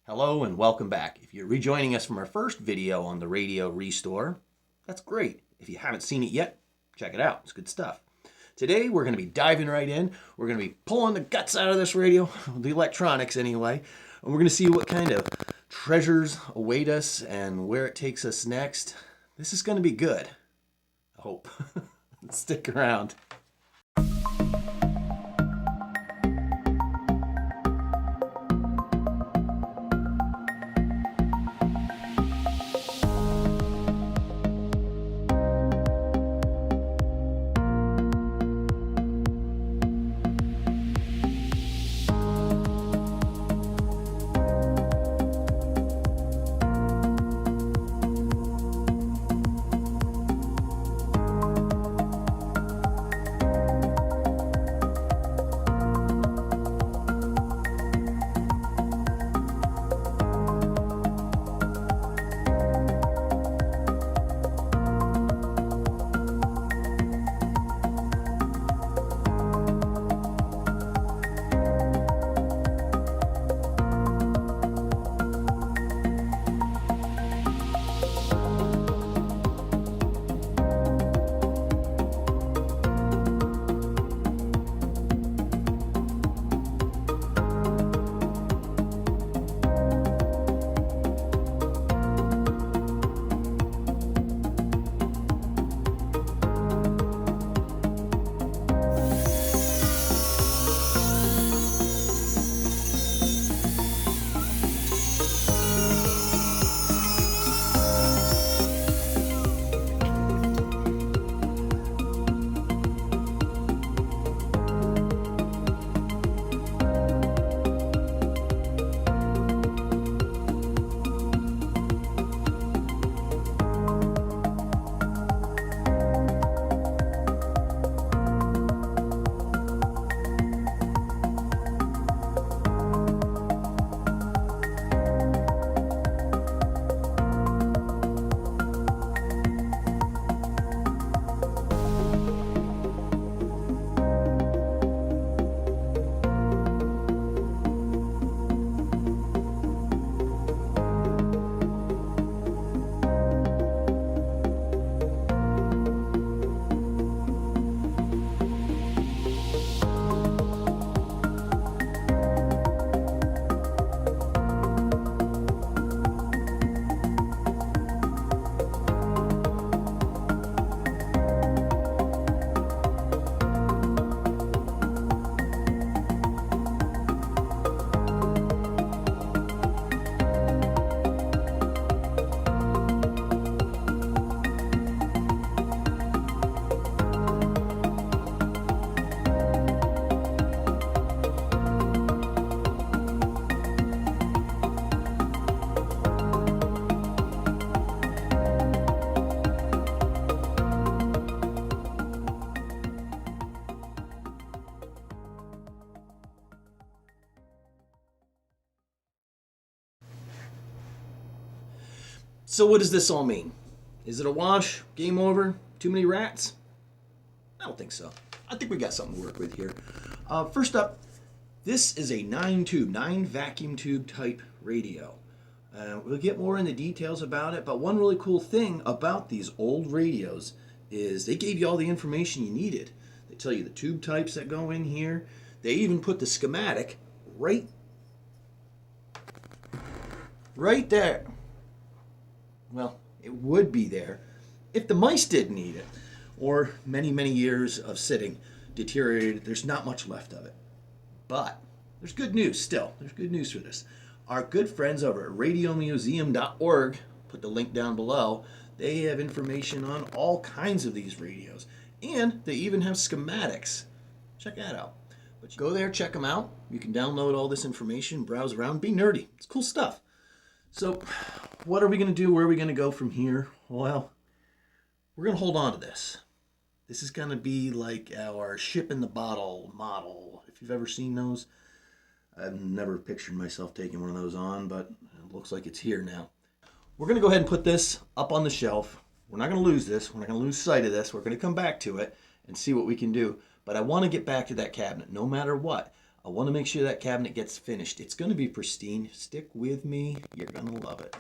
Hello and welcome back. If you're rejoining us from our first video on the Radio Restore, that's great. If you haven't seen it yet, check it out. It's good stuff. Today we're going to be diving right in. We're going to be pulling the guts out of this radio, the electronics anyway, and we're going to see what kind of treasures await us and where it takes us next. This is going to be good. I hope. Stick around. So what does this all mean? Is it a wash? Game over? Too many rats? I don't think so. I think we got something to work with here. First up, this is a 9 vacuum tube type radio. We'll get more into details about it, but one really cool thing about these old radios is they gave you all the information you needed. They tell you the tube types that go in here. They even put the schematic right there. Well, it would be there if the mice didn't eat it, or many years of sitting deteriorated. There's not much left of it. But there's good news still. There's good news for this. Our good friends over at radiomuseum.org, put the link down below, they have information on all kinds of these radios. And they even have schematics. Check that out. But go there, check them out. You can download all this information, browse around, be nerdy. It's cool stuff. So what are we going to do? Where are we going to go from here? Well, we're going to hold on to this. This is going to be like our ship in the bottle model. If you've ever seen those, I've never pictured myself taking one of those on, but it looks like it's here now. We're going to go ahead and put this up on the shelf. We're not going to lose this. We're not going to lose sight of this. We're going to come back to it and see what we can do. But I want to get back to that cabinet no matter what. I want to make sure that cabinet gets finished. It's going to be pristine. Stick with me. You're going to love it.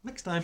Next time.